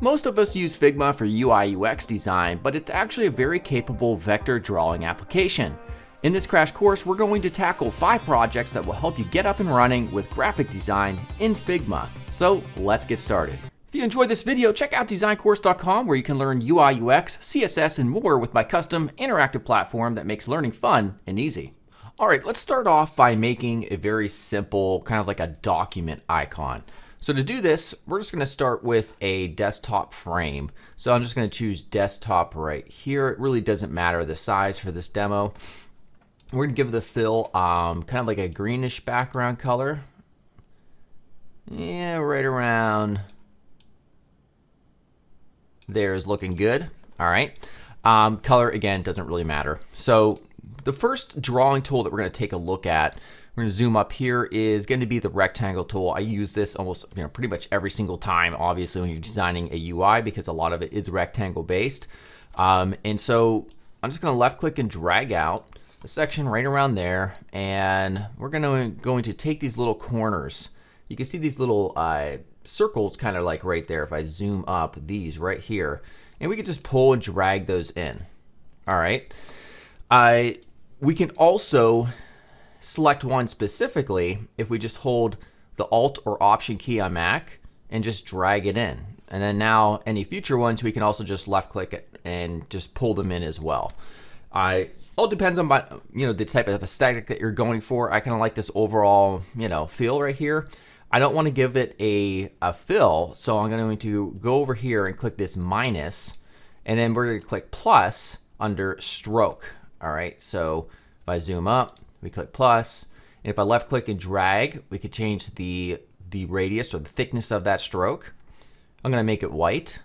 Most of us use Figma for UI UX design, but it's actually a very capable vector drawing application. In this crash course, we're going to tackle 5 projects that will help you get up and running with graphic design in Figma. So let's get started. If you enjoyed this video, check out DesignCourse.com where you can learn UI UX, CSS, and more with my custom interactive platform that makes learning fun and easy. All right, let's start off by making a very simple, kind of like a document icon. So to do this, we're just going to start with a desktop frame. So I'm just going to choose desktop right here. It really doesn't matter the size for this demo. We're going to give the fill kind of like a greenish background color. Yeah, right around there is looking good. All right. Color, again, doesn't really matter. So the first drawing tool that we're going to take a look at, we're going to zoom up here, is going to be the rectangle tool. I use this almost, pretty much every single time, obviously, when you're designing a UI, because a lot of it is rectangle based. And so I'm just going to left click and drag out the section right around there. And we're going to take these little corners. You can see these little circles kind of like right there. If I zoom up, these right here, and we can just pull and drag those in. All right. We can also select one specifically if we just hold the Alt or Option key on Mac and just drag it in. And then now any future ones, we can also just left click it and just pull them in as well. All depends on the type of aesthetic that you're going for. I kind of like this overall feel right here. I don't want to give it a fill, so I'm going to go over here and click this minus, and then we're going to click plus under stroke. All right, so if I zoom up, we click plus, and if I left click and drag, we could change the radius or the thickness of that stroke. I'm going to make it white.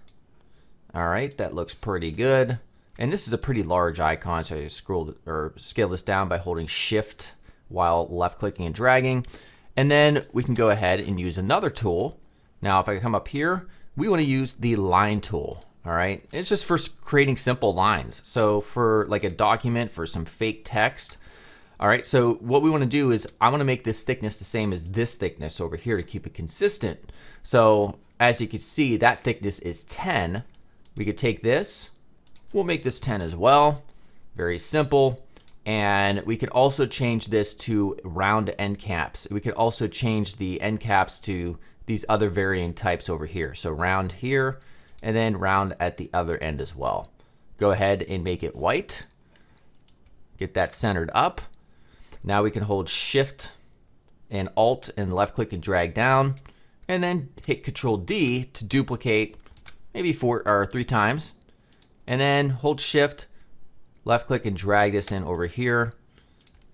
All right, that looks pretty good. And this is a pretty large icon, so I just scale this down by holding Shift while left clicking and dragging. And then we can go ahead and use another tool. Now, if I come up here, we want to use the line tool. All right, it's just for creating simple lines. So for like a document, for some fake text. All right, so what we want to do is I want to make this thickness the same as this thickness over here to keep it consistent. So as you can see, that thickness is 10. We could take this, we'll make this 10 as well. Very simple. And we could also change this to round end caps. We could also change the end caps to these other varying types over here. So round here, and then round at the other end as well. Go ahead and make it white. Get that centered up. Now we can hold Shift and Alt and left click and drag down, and then hit Control D to duplicate maybe 4 or 3 times. And then hold Shift, left click and drag this in over here.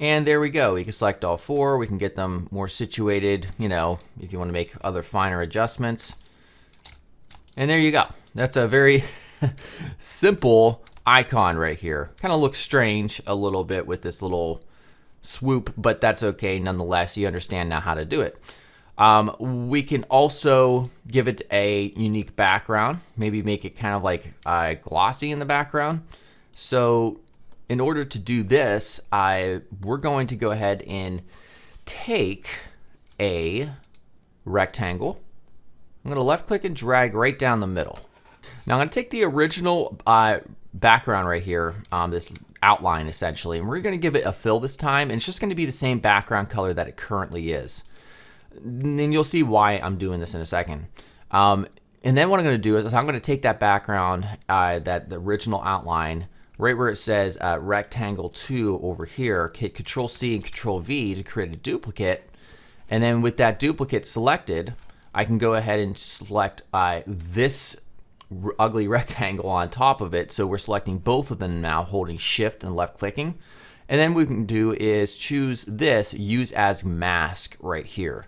And there we go. We can select all 4. We can get them more situated, if you want to make other finer adjustments. And there you go. That's a very simple icon right here. Kind of looks strange a little bit with this little swoop, but that's okay. Nonetheless, you understand now how to do it. We can also give it a unique background, maybe make it kind of like glossy in the background. So in order to do this, we're going to go ahead and take a rectangle. I'm going to left click and drag right down the middle. Now I'm going to take the original background right here, this outline essentially, and we're going to give it a fill this time, and it's just going to be the same background color that it currently is. And you'll see why I'm doing this in a second. And then what I'm going to do is I'm going to take that background, the original outline, right where it says rectangle 2 over here, hit Control C and Control V to create a duplicate. And then with that duplicate selected, I can go ahead and select this ugly rectangle on top of it. So we're selecting both of them now, holding Shift and left clicking. And then what we can do is choose this, use as mask right here.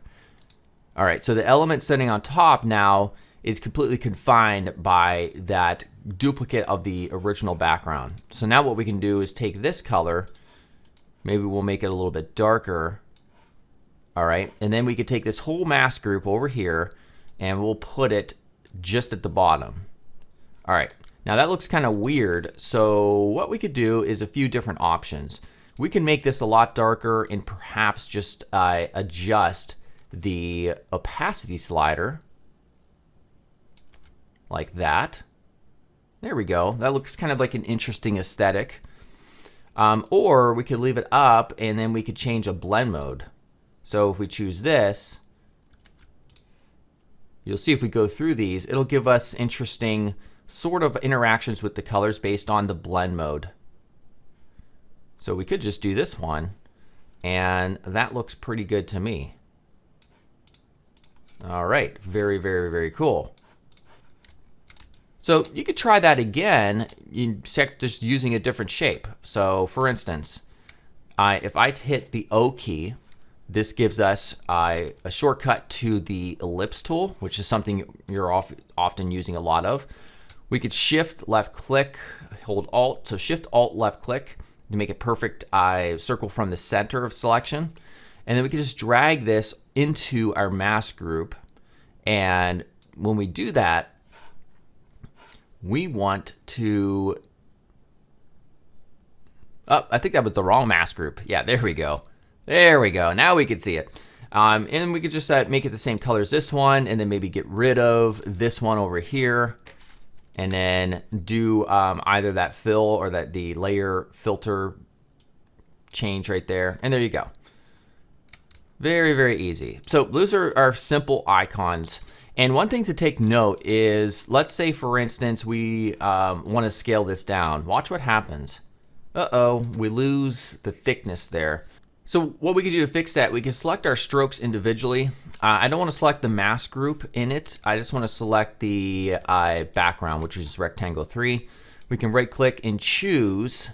All right, so the element sitting on top now is completely confined by that duplicate of the original background. So now what we can do is take this color, maybe we'll make it a little bit darker. All right, and then we could take this whole mask group over here and we'll put it just at the bottom. All right, now that looks kind of weird. So what we could do is a few different options. We can make this a lot darker and perhaps just adjust the opacity slider like that. There we go. That looks kind of like an interesting aesthetic. Or we could leave it up and then we could change a blend mode. So if we choose this, you'll see if we go through these, it'll give us interesting sort of interactions with the colors based on the blend mode. So we could just do this one, and that looks pretty good to me. All right, very, very, very cool. So you could try that again, just using a different shape. So for instance, if I hit the O key, this gives us a shortcut to the ellipse tool, which is something you're often using a lot of. We could shift left click, hold Alt, so shift Alt left click to make a perfect circle from the center of selection. And then we can just drag this into our mask group. And when we do that, we want to, oh, I think that was the wrong mask group. Yeah, there we go. There we go. Now we can see it. And we could just make it the same color as this one, and then maybe get rid of this one over here, and then do either that fill or the layer filter change right there. And there you go. Very, very easy. So those are our simple icons. And one thing to take note is, let's say for instance, we want to scale this down. Watch what happens. Uh-oh, we lose the thickness there. So what we can do to fix that, we can select our strokes individually. I don't want to select the mask group in it. I just want to select the background, which is rectangle 3. We can right click and choose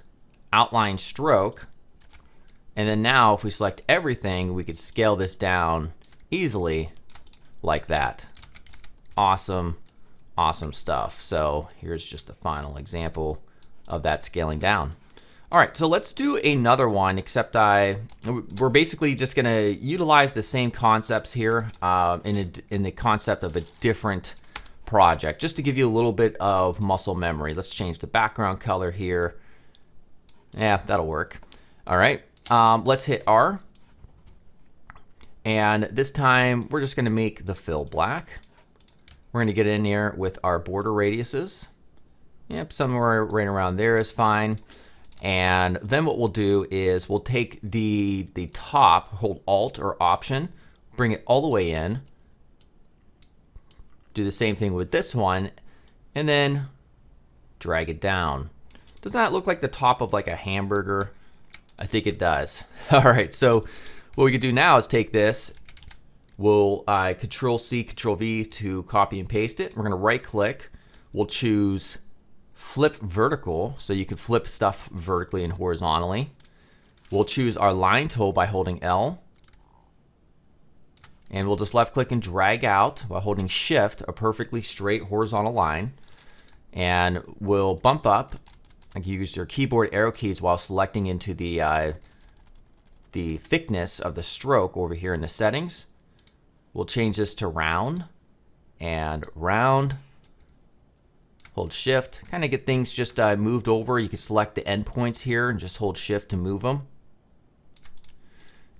outline stroke. And then now if we select everything, we could scale this down easily like that. Awesome, awesome stuff. So here's just a final example of that scaling down. All right, so let's do another one, except we're basically just gonna utilize the same concepts here in the concept of a different project, just to give you a little bit of muscle memory. Let's change the background color here. Yeah, that'll work. All right, let's hit R. And this time, we're just gonna make the fill black. We're gonna get in here with our border radiuses. Yep, somewhere right around there is fine. And then what we'll do is we'll take the top, hold Alt or Option, bring it all the way in. Do the same thing with this one, and then drag it down. Doesn't that look like the top of like a hamburger? I think it does. All right, so what we can do now is take this. We'll Control C, Control V to copy and paste it. We're gonna right click. We'll choose Flip Vertical, so you can flip stuff vertically and horizontally. We'll choose our line tool by holding L. And we'll just left click and drag out while holding Shift a perfectly straight horizontal line. And we'll bump up and use your keyboard arrow keys while selecting into the thickness of the stroke over here in the settings. We'll change this to round and round. Hold Shift, kind of get things just moved over. You can select the endpoints here and just hold Shift to move them.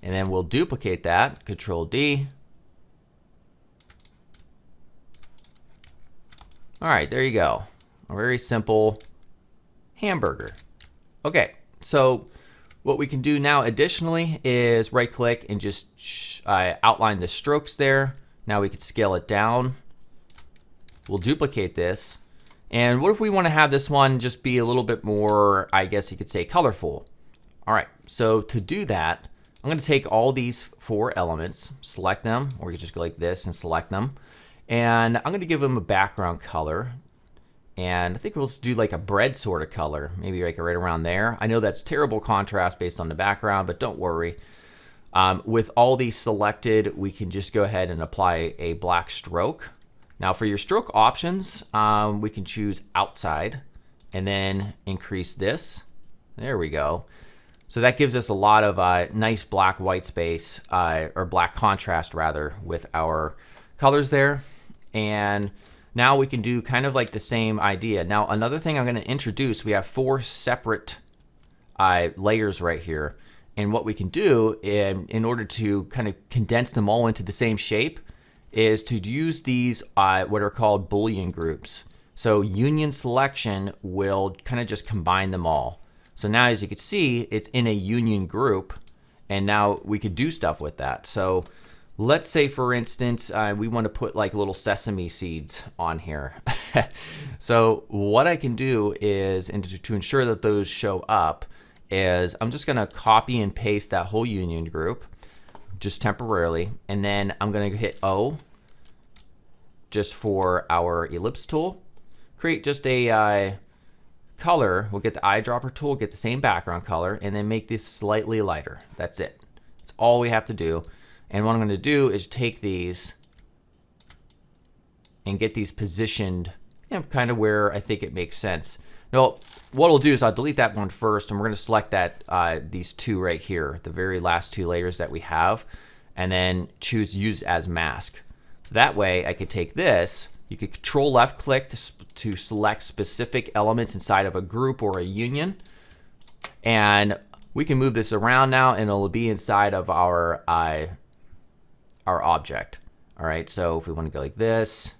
And then we'll duplicate that, Control D. All right, there you go. A very simple hamburger. Okay, so what we can do now additionally is right click and just outline the strokes there. Now we can scale it down. We'll duplicate this. And what if we want to have this one just be a little bit more, I guess you could say, colorful? All right, so to do that, I'm going to take all these 4 elements, select them, or you can just go like this and select them. And I'm going to give them a background color. And I think we'll do like a bread sort of color, maybe like right around there. I know that's terrible contrast based on the background, but don't worry. With all these selected, we can just go ahead and apply a black stroke. Now for your stroke options, we can choose outside and then increase this. There we go. So that gives us a lot of nice black white space, or black contrast rather, with our colors there. And now we can do kind of like the same idea. Now another thing I'm going to introduce, we have 4 separate layers right here. And what we can do in order to kind of condense them all into the same shape is to use these what are called Boolean groups. So union selection will kind of just combine them all. So now as you can see, it's in a union group, and now we could do stuff with that. So let's say, for instance, we want to put like little sesame seeds on here. So what I can do is, and to ensure that those show up, is I'm just going to copy and paste that whole union group just temporarily, and then I'm going to hit O just for our ellipse tool. Create just a color. We'll get the eyedropper tool, get the same background color, and then make this slightly lighter. That's it. That's all we have to do. And what I'm going to do is take these and get these positioned, kind of where I think it makes sense. Now, what I'll do is I'll delete that one first, and we're going to select that these two right here, the very last two layers that we have, and then choose Use as Mask. So that way I could take this. You could Control left click to select specific elements inside of a group or a union, and we can move this around now, and it'll be inside of our object. All right, so if we want to go like this,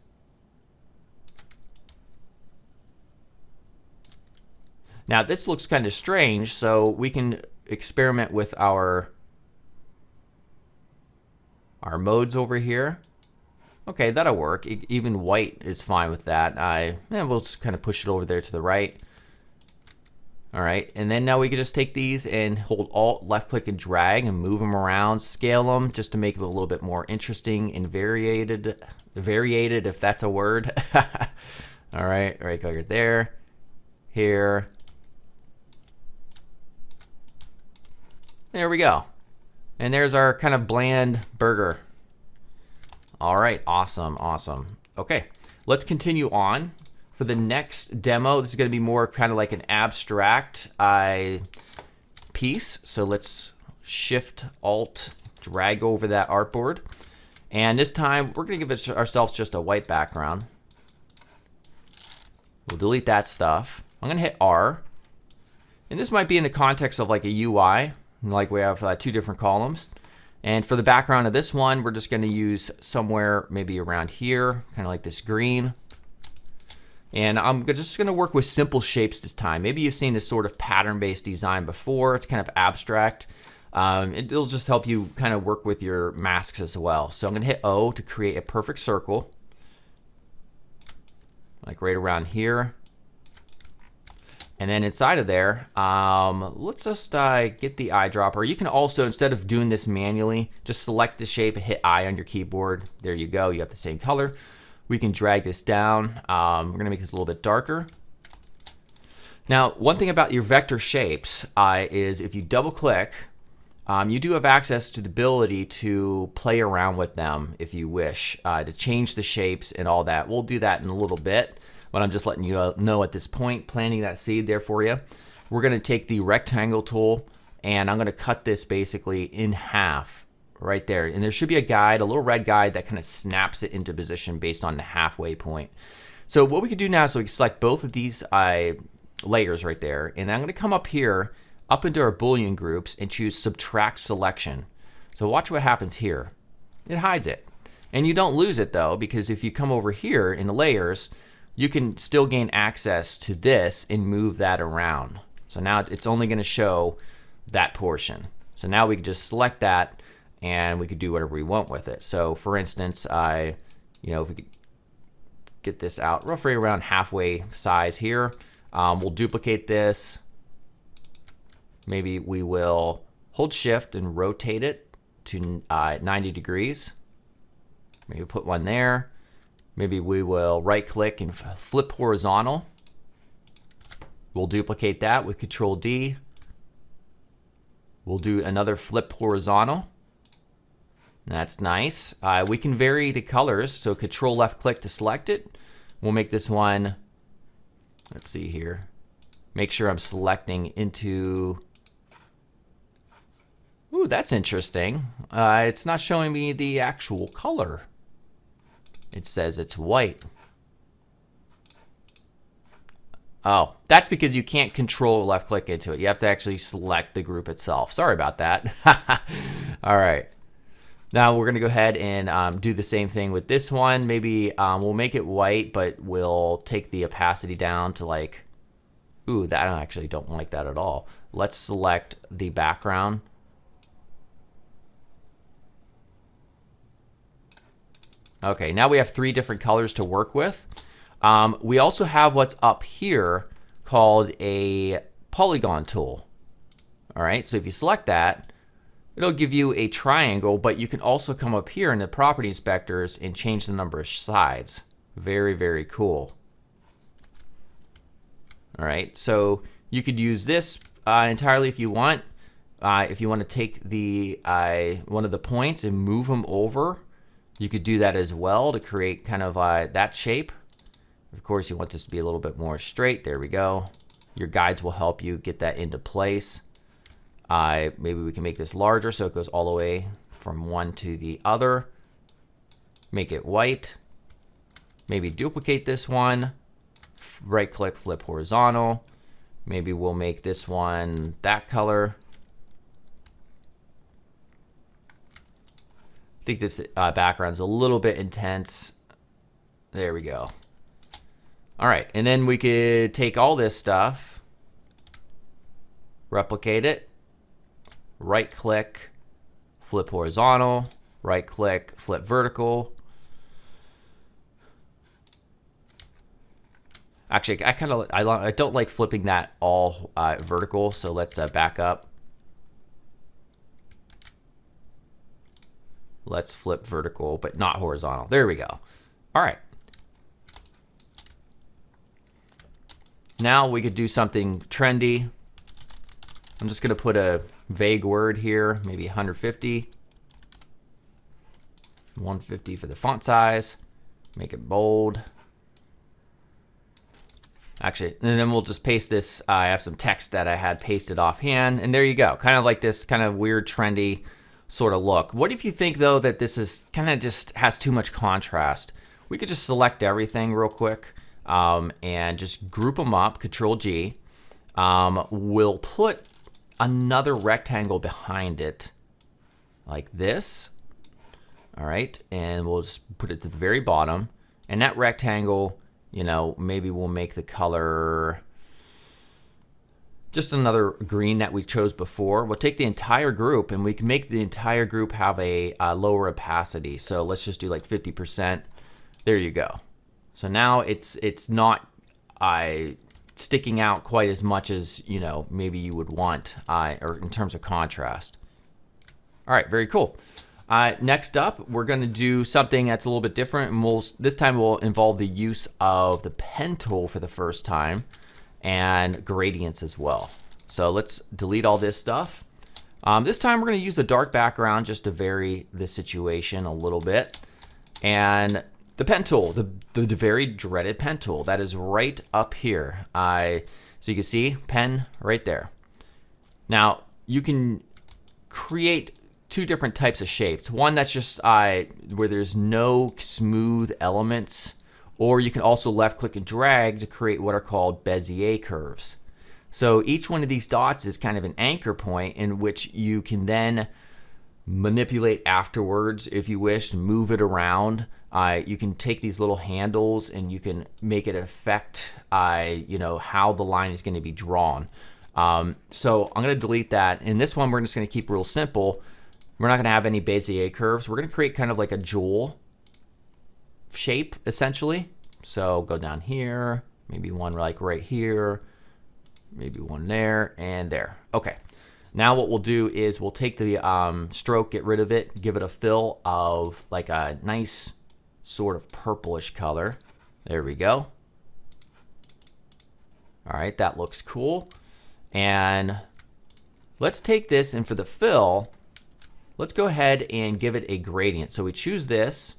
now this looks kind of strange, so we can experiment with our modes over here. Okay, that'll work. Even white is fine with that. We'll just kind of push it over there to the right. All right, and then now we can just take these and hold Alt, left click, and drag and move them around, scale them just to make them a little bit more interesting and variated, if that's a word. All right, go right there, here. There we go. And there's our kind of bland burger. All right, awesome. Okay, let's continue on. For the next demo, this is going to be more kind of like an abstract piece. So let's Shift, Alt, drag over that artboard. And this time, we're going to give ourselves just a white background. We'll delete that stuff. I'm going to hit R. And this might be in the context of like a UI. Like we have two different columns. And for the background of this one, we're just going to use somewhere maybe around here, kind of like this green. And I'm just going to work with simple shapes this time. Maybe you've seen this sort of pattern-based design before. It's kind of abstract. It'll just help you kind of work with your masks as well. So I'm going to hit O to create a perfect circle, like right around here. And then inside of there, let's just get the eyedropper. You can also, instead of doing this manually, just select the shape and hit I on your keyboard. There you go. You have the same color. We can drag this down. We're going to make this a little bit darker. Now, one thing about your vector shapes is if you double click, you do have access to the ability to play around with them if you wish, to change the shapes and all that. We'll do that in a little bit. But I'm just letting you know at this point, planting that seed there for you. We're going to take the rectangle tool, and I'm going to cut this basically in half right there. And there should be a guide, a little red guide that kind of snaps it into position based on the halfway point. So what we can do now is we can select both of these layers right there. And I'm going to come up here, up into our Boolean groups, and choose Subtract Selection. So watch what happens here. It hides it. And you don't lose it though, because if you come over here in the layers, you can still gain access to this and move that around. So now it's only going to show that portion. So now we can just select that and we could do whatever we want with it. So for instance, if we could get this out roughly around halfway size here, we'll duplicate this. Maybe we will hold Shift and rotate it to 90 degrees. Maybe put one there. Maybe we will right click and flip horizontal. We'll duplicate that with Control D. We'll do another flip horizontal. That's nice. We can vary the colors, so Control left click to select it. We'll make this one, let's see here. Make sure I'm selecting into, ooh, that's interesting. It's not showing me the actual color. It says it's white. Oh, that's because you can't Control left click into it. You have to actually select the group itself. Sorry about that. All right. Now we're going to go ahead and do the same thing with this one. Maybe we'll make it white, but we'll take the opacity down to like, ooh, that I actually don't like that at all. Let's select the background. Okay, now we have 3 different colors to work with. We also have what's up here called a polygon tool. All right, so if you select that, it'll give you a triangle, but you can also come up here in the property inspectors and change the number of sides. Very, very cool. All right, so you could use this entirely if you want. If you want to take the one of the points and move them over, you could do that as well to create kind of that shape. Of course, you want this to be a little bit more straight. There we go. Your guides will help you get that into place. Maybe we can make this larger so it goes all the way from one to the other. Make it white. Maybe duplicate this one. Right click, flip horizontal. Maybe we'll make this one that color. I think this background's a little bit intense. There we go. All right, and then we could take all this stuff, replicate it, right click, flip horizontal, right click, flip vertical. Actually, I don't like flipping that all vertical, so let's back up. Let's flip vertical, but not horizontal. There we go. All right. Now we could do something trendy. I'm just going to put a vague word here, maybe 150. 150 for the font size. Make it bold. Actually, and then we'll just paste this. I have some text that I had pasted offhand, and there you go. Kind of like this kind of weird, trendy sort of look. What if you think, though, that this is kind of just has too much contrast? We could just select everything real quick and just group them up, Control G. We'll put another rectangle behind it like this. All right, and we'll just put it to the very bottom. And that rectangle, you know, maybe we'll make the color just another green that we chose before. We'll take the entire group and we can make the entire group have a lower opacity. So let's just do like 50%. There you go. So now it's not sticking out quite as much as, you know, maybe you would want or in terms of contrast. All right, very cool. Next up, we're going to do something that's a little bit different. And this time we'll involve the use of the pen tool for the first time and gradients as well. So let's delete all this stuff. This time we're going to use the dark background just to vary the situation a little bit. And the pen tool, the very dreaded pen tool, that is right up here. So you can see pen right there. Now you can create 2 different types of shapes. One that's just where there's no smooth elements, or you can also left click and drag to create what are called Bezier curves. So each one of these dots is kind of an anchor point in which you can then manipulate afterwards if you wish, move it around. You can take these little handles and you can make it affect you know, how the line is going to be drawn. So I'm going to delete that. In this one, we're just going to keep real simple. We're not going to have any Bezier curves. We're going to create kind of like a jewel shape, essentially. So go down here, maybe one like right here, maybe one there and there. Okay. Now what we'll do is we'll take the stroke, get rid of it, give it a fill of like a nice sort of purplish color. There we go. All right, that looks cool. And let's take this, and for the fill, let's go ahead and give it a gradient. So we choose this,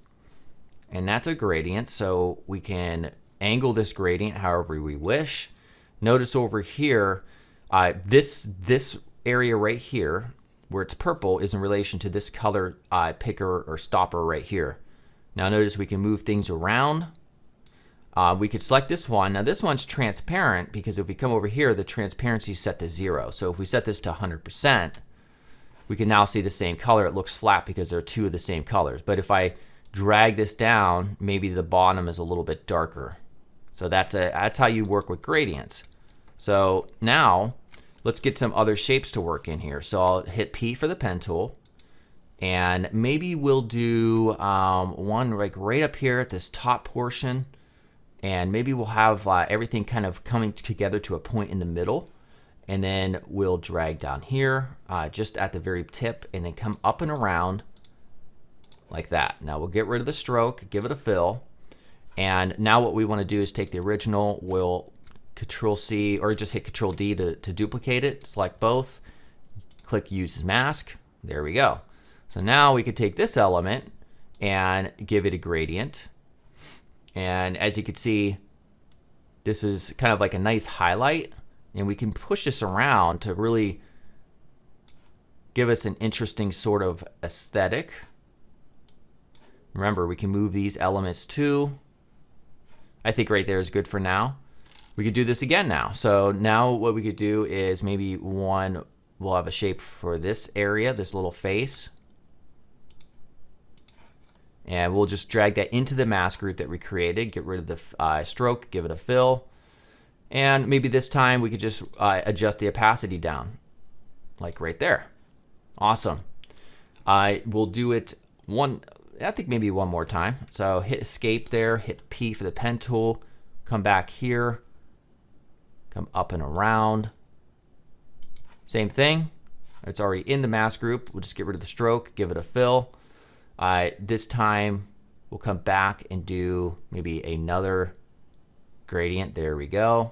and that's a gradient. So we can angle this gradient however we wish. Notice over here, this area right here, where it's purple, is in relation to this color picker or stopper right here. Now notice we can move things around. We could select this one. Now this one's transparent because if we come over here, the transparency is set to 0. So if we set this to 100%, we can now see the same color. It looks flat because there are two of the same colors. But if I drag this down, maybe the bottom is a little bit darker. So that's how you work with gradients. So now let's get some other shapes to work in here. So I'll hit P for the pen tool, and maybe we'll do one like right up here at this top portion, and maybe we'll have everything kind of coming together to a point in the middle. And then we'll drag down here just at the very tip, and then come up and around like that. Now we'll get rid of the stroke, give it a fill. And now what we want to do is take the original, we'll Control C or just hit Control D to duplicate it, select both, click Use as Mask. There we go. So now we could take this element and give it a gradient. And as you can see, this is kind of like a nice highlight. And we can push this around to really give us an interesting sort of aesthetic. Remember, we can move these elements too. I think right there is good for now. We could do this again now. So now what we could do is maybe we'll have a shape for this area, this little face. And we'll just drag that into the mask group that we created, get rid of the stroke, give it a fill. And maybe this time we could just adjust the opacity down, like right there. Awesome. We'll do it I think maybe one more time. So hit Escape there, hit P for the pen tool, come back here, come up and around. Same thing. It's already in the mask group. We'll just get rid of the stroke, give it a fill. This time we'll come back and do maybe another gradient. There we go.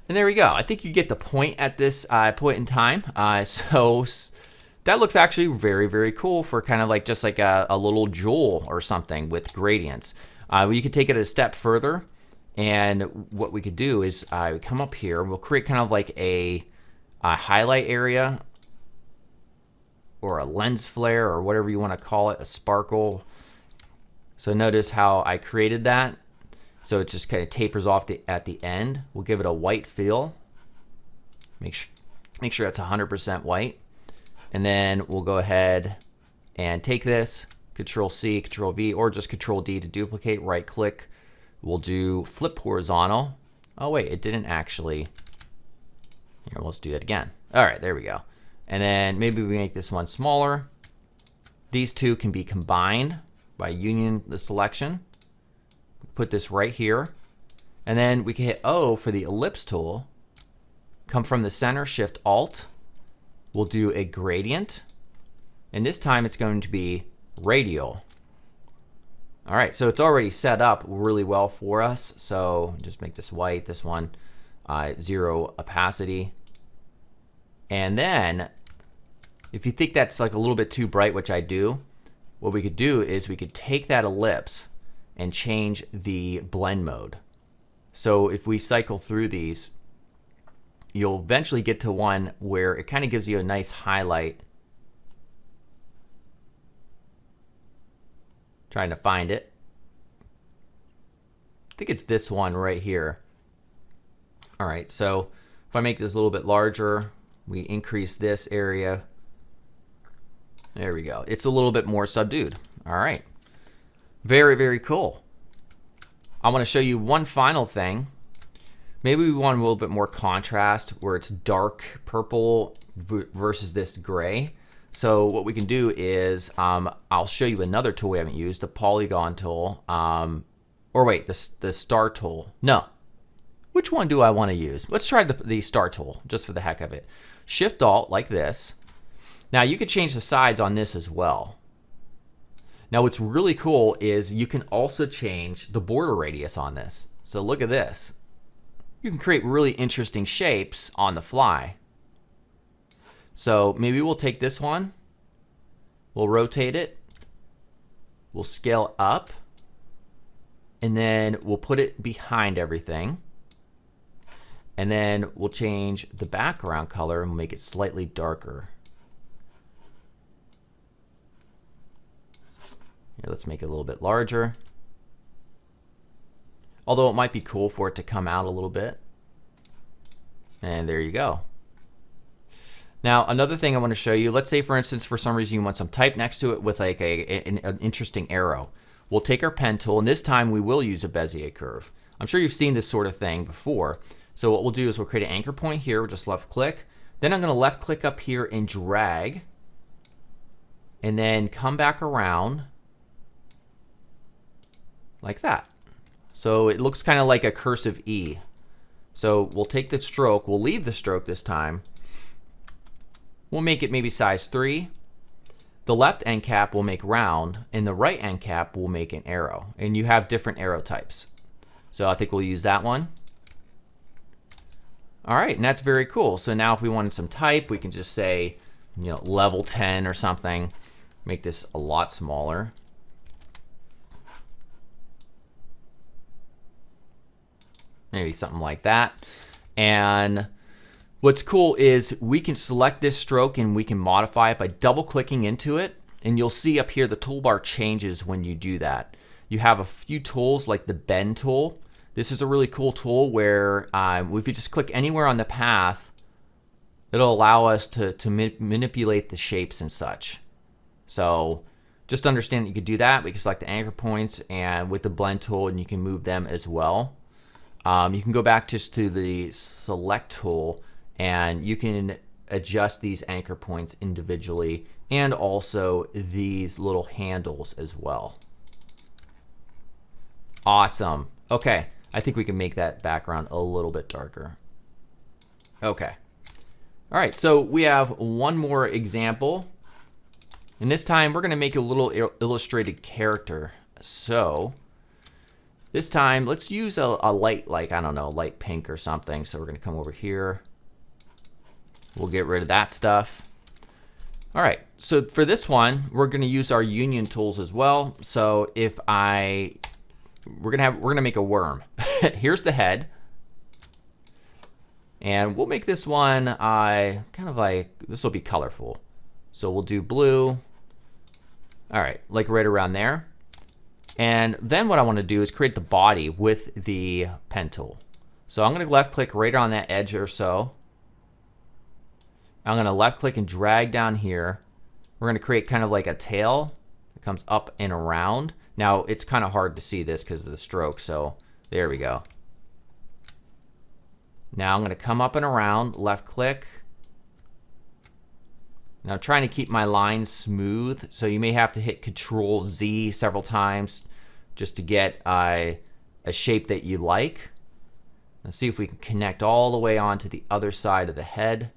And there we go. I think you get the point at this point in time. So that looks actually very, very cool for kind of like just like a little jewel or something with gradients. You could take it a step further, and what we could do is come up here. We'll create kind of like a highlight area or a lens flare or whatever you want to call it, a sparkle. So notice how I created that. So it just kind of tapers off at the end. We'll give it a white feel. Make sure that's 100% white. And then we'll go ahead and take this, Control C, Control V, or just Control D to duplicate, right click. We'll do flip horizontal. Oh wait, it didn't actually. Here, let's do that again. All right, there we go. And then maybe we make this one smaller. These two can be combined by union the selection. Put this right here. And then we can hit O for the ellipse tool. Come from the center, Shift Alt. We'll do a gradient. And this time it's going to be radial. All right, so it's already set up really well for us. So just make this white, this one 0 opacity. And then if you think that's like a little bit too bright, which I do, what we could do is we could take that ellipse and change the blend mode. So if we cycle through these, you'll eventually get to one where it kind of gives you a nice highlight. Trying to find it. I think it's this one right here. All right, so if I make this a little bit larger, we increase this area. There we go. It's a little bit more subdued. All right. Very, very cool. I want to show you one final thing. Maybe we want a little bit more contrast where it's dark purple versus this gray. So what we can do is I'll show you another tool we haven't used, the polygon tool. Or wait, the star tool. No. Which one do I want to use? Let's try the star tool just for the heck of it. Shift Alt like this. Now you could change the sides on this as well. Now what's really cool is you can also change the border radius on this. So look at this. You can create really interesting shapes on the fly. So maybe we'll take this one, we'll rotate it, we'll scale up, and then we'll put it behind everything. And then we'll change the background color and we'll make it slightly darker. Here, let's make it a little bit larger. Although it might be cool for it to come out a little bit. And there you go. Now, another thing I want to show you, let's say for instance, for some reason you want some type next to it with like an interesting arrow. We'll take our pen tool, and this time we will use a Bezier curve. I'm sure you've seen this sort of thing before. So what we'll do is we'll create an anchor point here, we'll just left click. Then I'm going to left click up here and drag, and then come back around like that. So it looks kind of like a cursive E. So we'll take the stroke, we'll leave the stroke this time. We'll make it maybe size 3. The left end cap we'll make round, and the right end cap we'll make an arrow. And you have different arrow types. So I think we'll use that one. All right, and that's very cool. So now if we wanted some type, we can just say, you know, level 10 or something. Make this a lot smaller. Maybe something like that. And what's cool is we can select this stroke and we can modify it by double clicking into it. And you'll see up here the toolbar changes when you do that. You have a few tools like the bend tool. This is a really cool tool where if you just click anywhere on the path, it'll allow us to manipulate the shapes and such. So just understand that you could do that. We can select the anchor points and with the blend tool, and you can move them as well. You can go back just to the select tool, and you can adjust these anchor points individually and also these little handles as well. Awesome. Okay, I think we can make that background a little bit darker. Okay. All right, so we have one more example. And this time we're going to make a little illustrated character. So this time let's use a light, like, I don't know, light pink or something. So we're going to come over here. We'll get rid of that stuff. All right, so for this one, we're going to use our union tools as well. So if we're gonna make a worm. Here's the head, and we'll make this one kind of like, this will be colorful. So we'll do blue. All right, like right around there. And then what I want to do is create the body with the pen tool. So I'm going to left click right on that edge or so. I'm going to left click and drag down here. We're going to create kind of like a tail that comes up and around. Now it's kind of hard to see this because of the stroke, so there we go. Now I'm going to come up and around, left click. Now I'm trying to keep my lines smooth, so you may have to hit Control Z several times just to get a shape that you like. Let's see if we can connect all the way onto the other side of the head.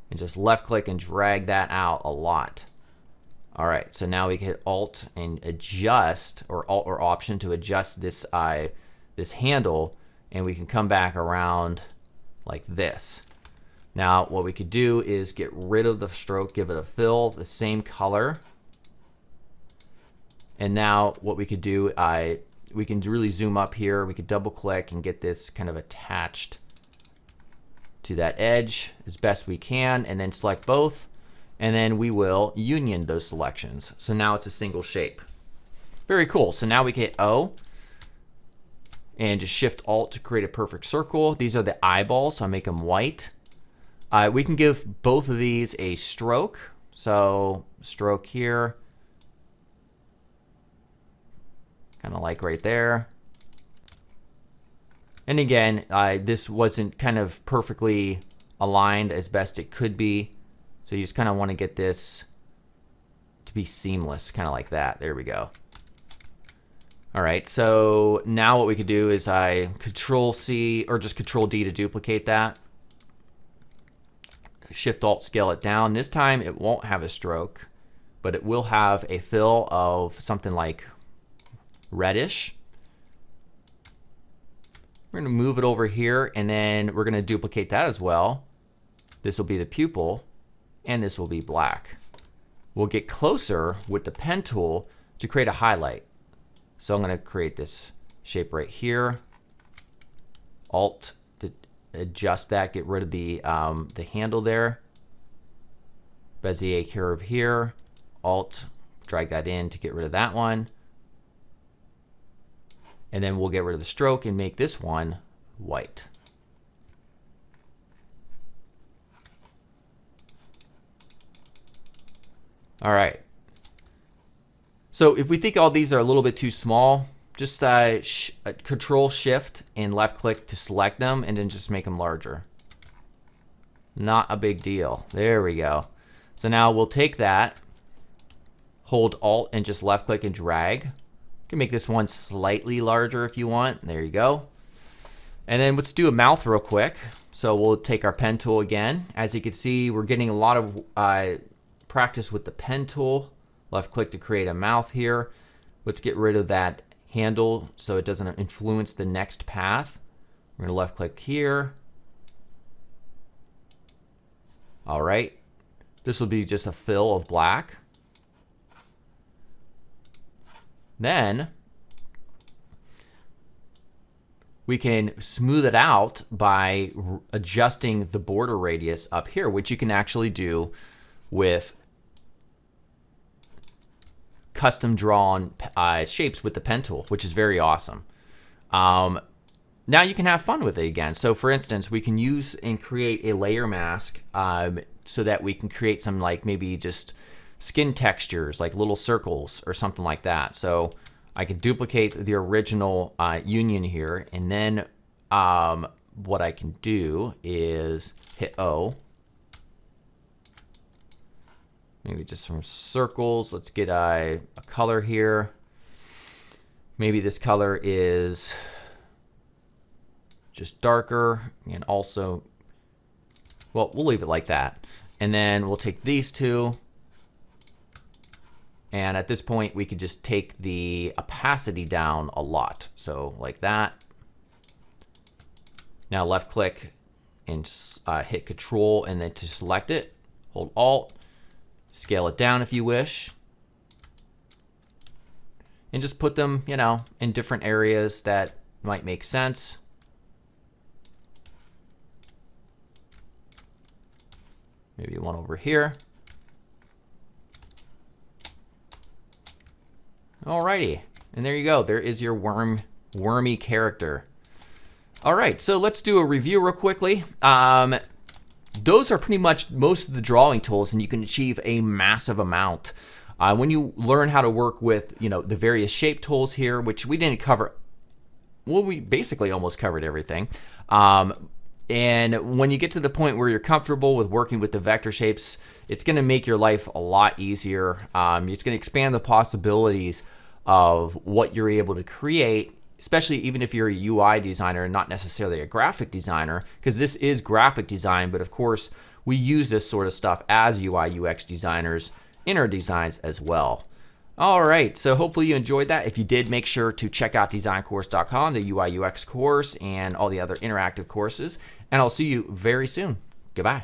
And just left click and drag that out a lot. All right, so now we can hit Alt and adjust, or Alt or Option to adjust this this handle, and we can come back around like this. Now what we could do is get rid of the stroke, give it a fill, the same color. And now what we could do, we can really zoom up here. We could double click and get this kind of attached to that edge as best we can, and then select both. And then we will union those selections. So now it's a single shape. Very cool. So now we can hit O and just Shift Alt to create a perfect circle. These are the eyeballs, so I make them white. We can give both of these a stroke. So stroke here, kind of like right there. And again, this wasn't kind of perfectly aligned as best it could be. So you just kind of want to get this to be seamless, kind of like that. There we go. All right, so now what we could do is Control C or just Control D to duplicate that. Shift Alt, scale it down. This time it won't have a stroke, but it will have a fill of something like reddish. We're going to move it over here, and then we're going to duplicate that as well. This will be the pupil, and this will be black. We'll get closer with the pen tool to create a highlight. So I'm going to create this shape right here. Alt to adjust that, get rid of the handle there. Bezier curve here. Alt, drag that in to get rid of that one. And then we'll get rid of the stroke and make this one white. All right. So if we think all these are a little bit too small, just Control Shift and left click to select them and then just make them larger. Not a big deal. There we go. So now we'll take that, hold Alt and just left click and drag. You can make this one slightly larger if you want. There you go. And then let's do a mouth real quick. So we'll take our pen tool again. As you can see, we're getting a lot of practice with the pen tool. Left click to create a mouth here. Let's get rid of that handle so it doesn't influence the next path. We're gonna left click here. All right, this will be just a fill of black. Then we can smooth it out by adjusting the border radius up here, which you can actually do with custom drawn shapes with the pen tool, which is very awesome. Now you can have fun with it again. So for instance, we can use and create a layer mask so that we can create some like maybe just skin textures, like little circles or something like that. So I can duplicate the original union here, and then what I can do is hit O. Maybe just some circles. Let's get a color here. Maybe this color is just darker, and also, well, we'll leave it like that. And then we'll take these two, and at this point we could just take the opacity down a lot. So like that. Now left click and hit Control and then to select it, hold Alt, scale it down if you wish, and just put them, you know, in different areas that might make sense. Maybe one over here. Alrighty, and there you go. There is your wormy character. All right, so let's do a review real quickly. Those are pretty much most of the drawing tools, and you can achieve a massive amount. When you learn how to work with, you know, the various shape tools here, which we didn't cover, well, we basically almost covered everything. And when you get to the point where you're comfortable with working with the vector shapes, it's gonna make your life a lot easier. It's gonna expand the possibilities of what you're able to create, especially even if you're a UI designer and not necessarily a graphic designer, because this is graphic design, but of course, we use this sort of stuff as UI UX designers in our designs as well. All right, so hopefully you enjoyed that. If you did, make sure to check out DesignCourse.com, the UI UX course, and all the other interactive courses, and I'll see you very soon. Goodbye.